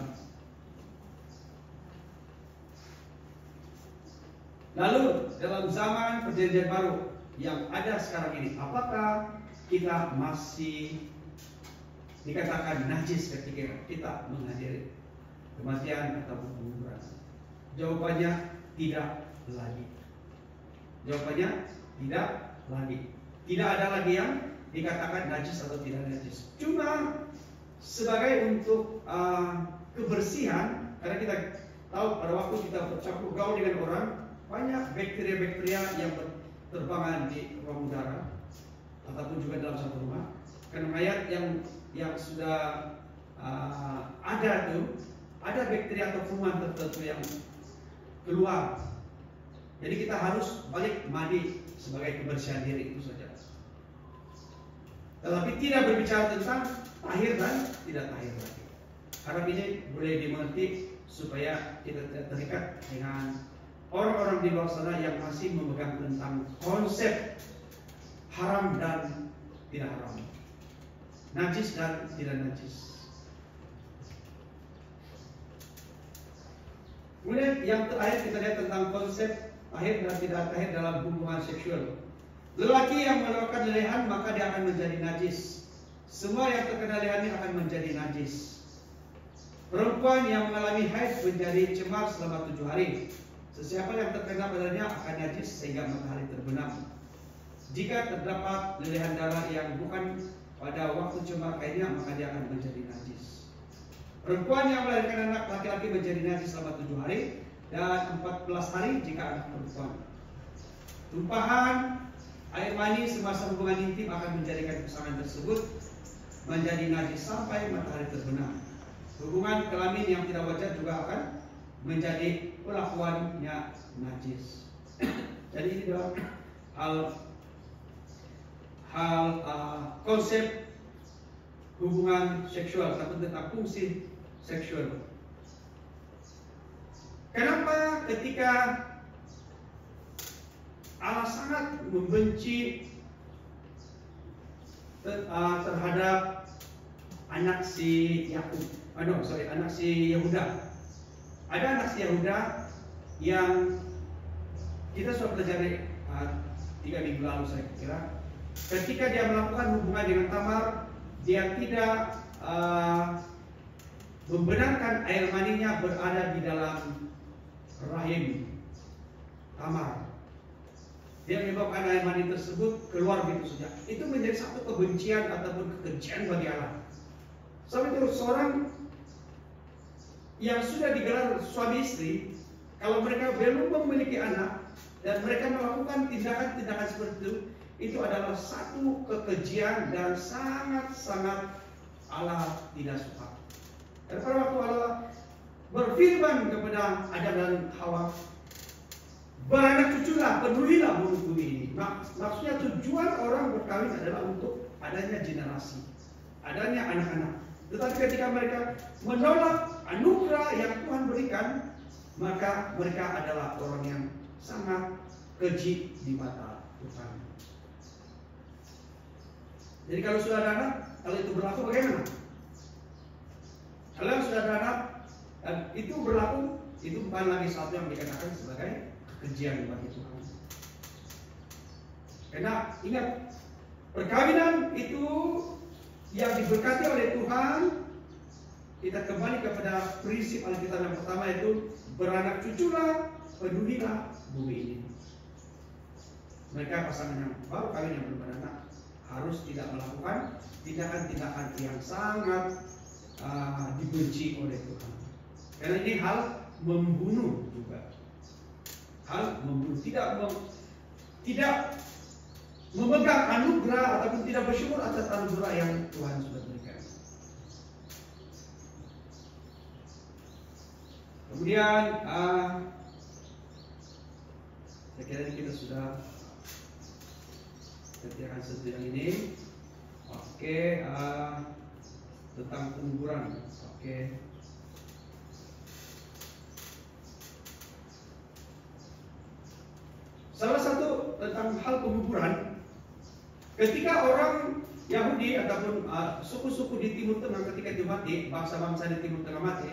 Lalu dalam zaman perjanjian baru yang ada sekarang ini, apakah kita masih dikatakan najis ketika kita menghadiri kematian atau penguburan? Jawabannya tidak lagi. Jawabannya tidak lagi. Tidak ada lagi yang dikatakan najis atau tidak najis. Cuma sebagai untuk kebersihan, karena kita tahu pada waktu kita bercampur gaul dengan orang, banyak bakteria-bakteria yang terbangan di ruang udara ataupun juga dalam satu rumah. Karena mayat yang sudah ada tuh, ada bakteri atau kuman tertentu yang keluar. Jadi kita harus balik mandi sebagai kebersihan diri, itu saja. Tetapi tidak berbicara tentang tahir dan tidak tahir lagi. Harap ini boleh dimengerti supaya kita tidak terikat dengan orang-orang di luar sana yang masih memegang tentang konsep haram dan tidak haram, najis dan tidak najis. Kemudian yang terakhir kita lihat tentang konsep tahir dan tidak tahir dalam hubungan seksual. Lelaki yang melakukan lelehan maka dia akan menjadi najis. Semua yang terkena lelehan akan menjadi najis. Perempuan yang mengalami haid menjadi cemar selama 7 hari. Sesiapa yang terkena padanya akan najis sehingga matahari terbenam. Jika terdapat lelehan darah yang bukan pada waktu cemar haidnya, maka dia akan menjadi najis. Perempuan yang melahirkan anak laki-laki menjadi najis selama 7 hari dan 14 hari jika anak perempuan. Tumpahan air mani semasa hubungan intim akan menjadikan pasangan tersebut menjadi najis sampai matahari terbenam. Hubungan kelamin yang tidak wajar juga akan menjadi pelakuannya najis. Jadi ini adalah konsep hubungan seksual atau tentang fungsi seksual. Kenapa ketika Allah sangat membenci terhadap anak si Yehuda. Ada anak si Yehuda yang kita sudah pelajari 3 minggu lalu saya kira. Ketika dia melakukan hubungan dengan Tamar, dia tidak membenarkan air maninya berada di dalam rahim Tamar. Dia menyebabkan air mani tersebut keluar begitu saja. Itu menjadi satu kebencian ataupun kekejian bagi Allah. Sampai itu seorang yang sudah digelar suami istri, kalau mereka belum memiliki anak dan mereka melakukan tindakan-tindakan seperti itu adalah satu kekejian dan sangat-sangat Allah tidak suka. Dan pada waktu Allah berfirman kepada Adam dan Hawa, beranak cuculah, penuhilah bumi ini. Maksudnya tujuan orang berkawin adalah untuk adanya generasi, adanya anak-anak. Tetapi ketika mereka menolak anugerah yang Tuhan berikan, maka mereka adalah orang yang sangat keji di mata Tuhan. Jadi kalau sudah ada anak, kalau itu berlaku bagaimana? Kalau sudah ada anak dan itu berlaku, itu bukan lagi sesuatu yang dikatakan sebagai kekejian bagi Tuhan. Karena ingat, perkawinan itu yang diberkati oleh Tuhan. Kita kembali kepada prinsip Alkitab yang pertama, itu beranak cuculah, penuhilah bumi ini. Mereka pasangan yang baru kawin yang belum beranak harus tidak melakukan tindakan-tindakan yang sangat dibenci oleh Tuhan. Karena ini hal membunuh juga. Hal membunuh, tidak memegang anugerah ataupun tidak bersyukur atas anugerah yang Tuhan sudah berikan. Kemudian saya kira kita sudah kerjakan satu yang ini. Oke, tentang penguburan. Oke. Salah satu tentang hal penguburan, ketika orang Yahudi ataupun suku-suku di Timur Tengah ketika itu mati, bangsa-bangsa di Timur Tengah mati,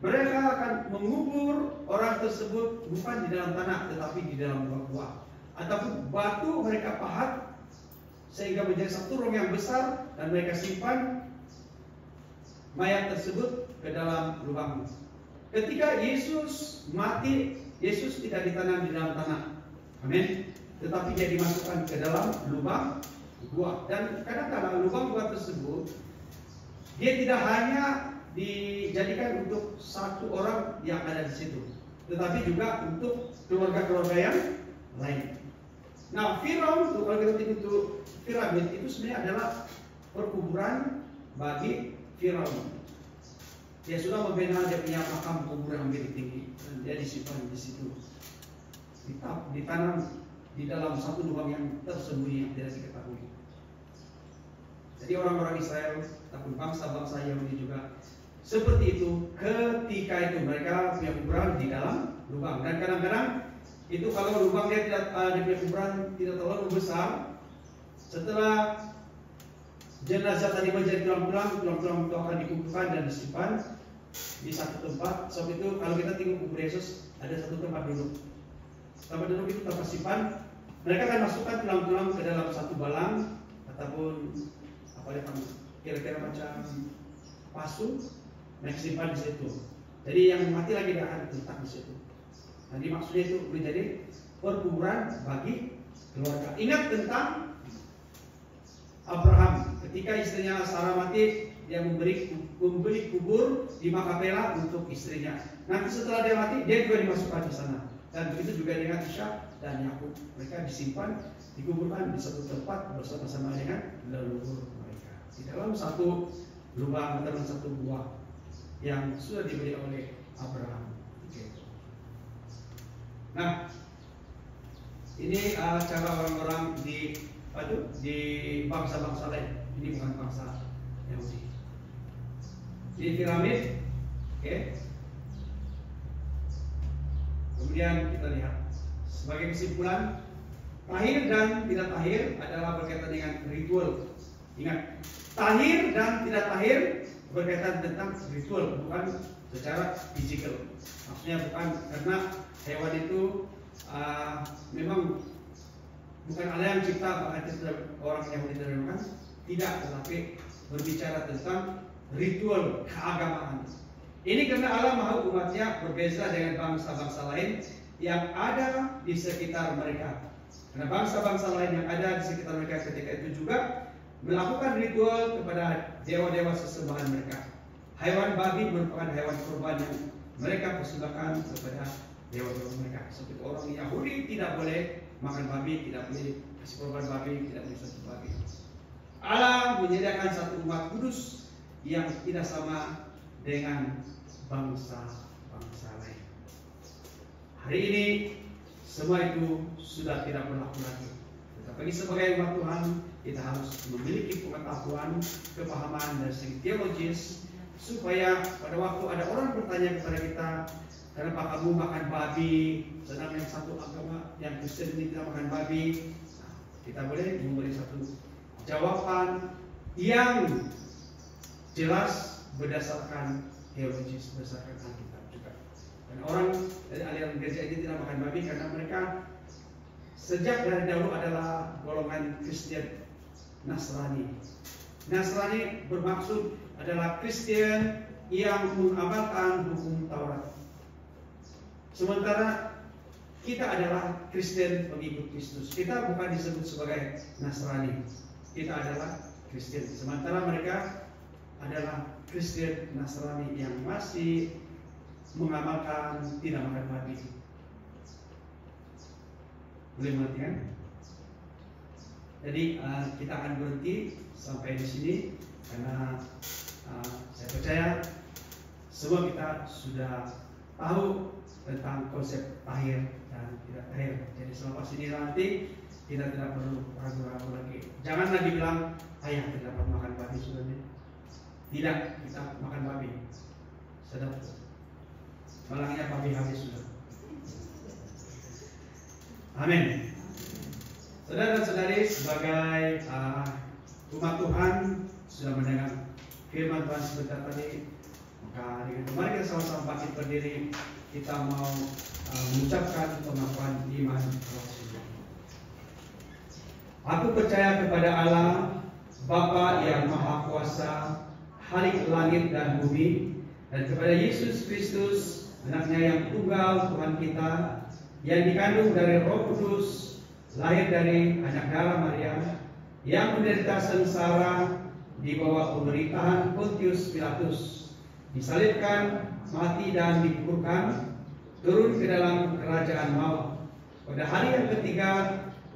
mereka akan mengubur orang tersebut bukan di dalam tanah tetapi di dalam gua ataupun batu mereka pahat sehingga menjadi satu ruang yang besar dan mereka simpan mayat tersebut ke dalam lubang. Ketika Yesus mati, Yesus tidak ditanam di dalam tanah. Amin. Tetapi dia dimasukkan ke dalam lubang gua. Dan kadang-kadang lubang gua tersebut dia tidak hanya dijadikan untuk satu orang yang ada di situ, tetapi juga untuk keluarga-keluarga yang lain. Nah, Firaun kalau kita itu piramid itu sebenarnya adalah perkuburan bagi Firaun. Dia sudah membina dia punya makam kuburan yang lebih tinggi dan dia disimpan di situ. Ditanam di dalam satu lubang yang tersembunyi yang tidak diketahui. Jadi orang-orang Israel ataupun bangsa-bangsa Yahudi juga seperti itu. Ketika itu mereka punya kuburan di dalam lubang, dan kadang-kadang itu kalau lubang dia tidak punya kuburan tidak terlalu besar, setelah jenazah tadi menjadi tulang-tulang itu akan dikumpulkan dan disimpan di satu tempat. Sebab itu kalau kita tengok kubur Yesus ada satu tempat duduk. Tempat duduk itu tempat simpan. Mereka akan masukkan tulang-tulang ke dalam satu balang ataupun apa dia kira-kira macam pasu, mereka simpan di situ. Jadi yang mati lagi dia akan letak di situ. Jadi maksudnya itu menjadi perkuburan bagi keluarga. Ingat tentang Abraham ketika istrinya Sarah mati, dia memberi kubur di Makapela untuk istrinya. Nanti setelah dia mati, dia juga dimasukkan di sana. Dan begitu juga dengan Ishak dan Yakub, mereka disimpan, dikuburkan di satu tempat bersama-sama dengan leluhur mereka di dalam satu lubang atau dalam satu gua yang sudah diberi oleh Abraham. Nah, ini cara orang-orang di bangsa-bangsa lain. Ini bukan bangsa Yahudi. Di piramid, oke. Kemudian kita lihat sebagai kesimpulan, tahir dan tidak tahir adalah berkaitan dengan ritual. Ingat, tahir dan tidak tahir berkaitan tentang ritual, bukan secara fisikal. Maksudnya bukan karena hewan itu memang bukan Allah yang cipta, orang yang diterima, tidak, tetapi berbicara tentang ritual keagamaan. Ini karena Allah mahu umatnya berbeza dengan bangsa-bangsa lain yang ada di sekitar mereka. Karena bangsa-bangsa lain yang ada di sekitar mereka ketika itu juga melakukan ritual kepada dewa-dewa sesembahan mereka. Hewan babi merupakan hewan kurban yang mereka persembahkan kepada dewa-dewa mereka. Seperti orang Yahudi tidak boleh makan babi, tidak boleh kasih korban babi, tidak boleh satu babi. Allah menyediakan satu umat kudus yang tidak sama dengan bangsa-bangsa lain. Hari ini semua itu sudah tidak berlaku lagi. Tetapi sebagai umat Tuhan, kita harus memiliki pengetahuan, kepahaman dari segi teologis, supaya pada waktu ada orang bertanya kepada kita, kenapa kamu makan babi, sedang yang satu agama yang Kristen ini tidak makan babi, nah, kita boleh memberi satu jawaban yang jelas berdasarkan teologis, berdasarkan Alkitab juga. Dan orang dari aliran gereja ini tidak makan babi karena mereka sejak dari dahulu adalah golongan Kristen Nasrani. Nasrani bermaksud adalah Kristen yang mengamalkan hukum Taurat. Sementara kita adalah Kristen pengikut Kristus. Kita bukan disebut sebagai Nasrani. Kita adalah Kristen. Sementara mereka adalah Kristen Nasrani yang masih mengamalkan tidak makan babi. Boleh mengerti kan? Jadi kita akan berhenti sampai di sini karena saya percaya semua kita sudah tahu tentang konsep tahir dan tidak tahir. Jadi selepas ini nanti kita tidak perlu ragu-ragu lagi. Jangan lagi bilang, ayah tidak dapat makan babi sudah. Tidak, kita makan babi. Sedap. Malangnya babi habis sudah. Amin. Saudara dan saudari, sebagai umat Tuhan sudah mendengar firman Tuhan sebentar tadi, maka dengan kemarin kita sama-sama bangkit berdiri, kita mau mengucapkan pengakuan iman. Aku percaya kepada Allah, Bapa yang Maha Kuasa, Khalik langit dan bumi, dan kepada Yesus Kristus, anaknya yang tunggal Tuhan kita, yang dikandung dari Roh Kudus, lahir dari anak darah Maria, yang menderita sengsara di bawah pemerintahan Pontius Pilatus, disalibkan, mati dan dikuburkan, turun ke dalam kerajaan maut. Pada hari yang ketiga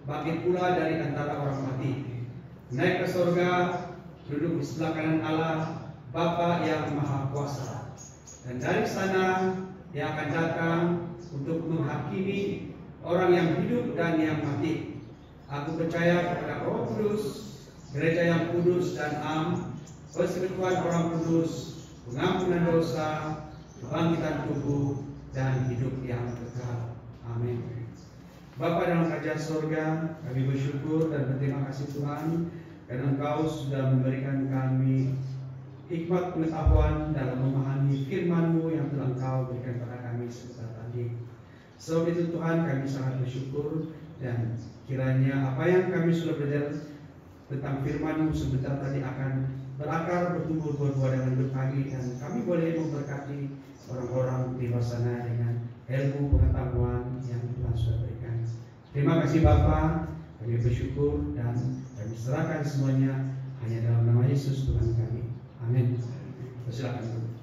bangkit pula dari antara orang mati, naik ke surga, duduk di sebelah kanan Allah, Bapa yang Maha Kuasa. Dan dari sana Dia akan datang untuk menghakimi orang yang hidup dan yang mati. Aku percaya kepada Roh Kudus, gereja yang kudus dan am, persekutuan orang kudus, pengampunan dosa, kebangkitan tubuh, dan hidup yang kekal. Amin. Bapa dalam kerajaan surga, kami bersyukur dan berterima kasih Tuhan, karena Engkau sudah memberikan kami hikmat pengetahuan dalam memahami firman-Mu yang telah Engkau berikan kepada kami sebentar tadi. Sebab itu Tuhan, kami sangat bersyukur, dan kiranya apa yang kami sudah belajar tentang firman-Mu sebentar tadi akan berakar, bertumbuh buah-buah dalam hidup kami, dan kami boleh memberkati orang-orang di luar sana dengan ilmu pengetahuan yang Tuhan sudah berikan. Terima kasih Bapa, kami bersyukur dan kami serahkan semuanya hanya dalam nama Yesus Tuhan kami. Amin. Silakan.